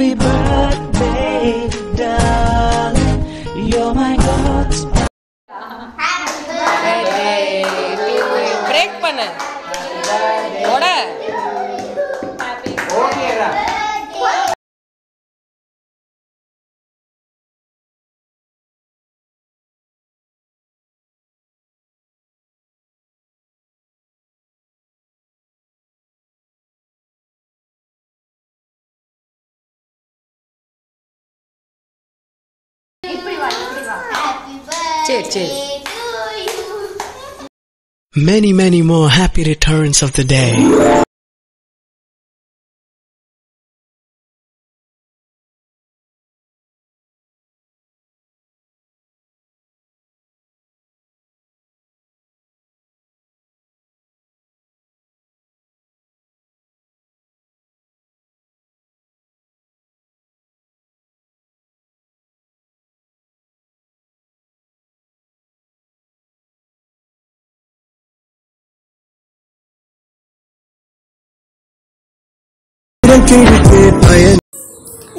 Happy birthday, darling. You're my God's. Happy birthday. Break பண்ணு. ஓட. ஓகேடா. Many, many more happy returns of the day.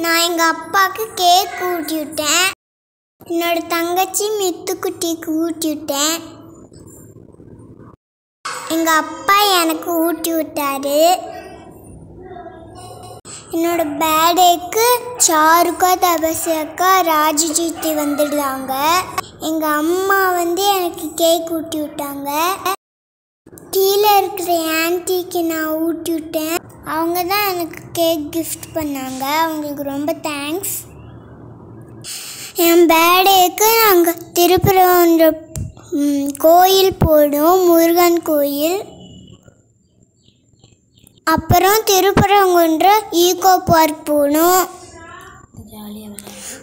நான் எங்கள் அப்பாவுக்கு கேக் ஊட்டி விட்டேன். என்னோட தங்கச்சி மித்துக்குட்டிக்கு ஊட்டி விட்டேன். எங்கள் அப்பா எனக்கு ஊட்டி விட்டாரு. என்னோட பேர்டேக்கு சாருக்கா, தபசியக்கா, ராஜஜீத்தி வந்துடுறாங்க. எங்கள் அம்மா எனக்கு கேக் ஊட்டி விட்டாங்க. கீழே இருக்கிற ஆன்ட்டிக்கு நான் ஊட்டி விட்டேன். அவங்க தான் எனக்கு கேக் கிஃப்ட் பண்ணாங்க. அவங்களுக்கு ரொம்ப தேங்க்ஸ். என் பேர்டேக்கு நாங்கள் திருப்பரங்குன்ற கோயில் போனோம், முருகன் கோயில். அப்புறம் திருப்பரங்குன்ற ஈகோ பார்க் போனோம்.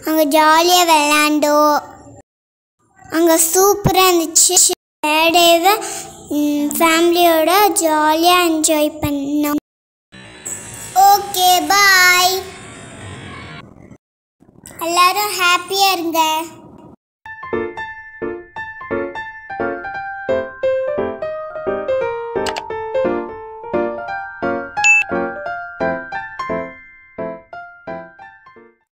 அங்கே ஜாலியாக விளையாண்டோம். அங்கே சூப்பராக இருந்துச்சு. பேர்டேவை ஃபேமிலியோட ஜாலியாக என்ஜாய் பண்ணோம். ஓகே, பாய். எல்லாரும் ஹாப்பியாக இருங்க.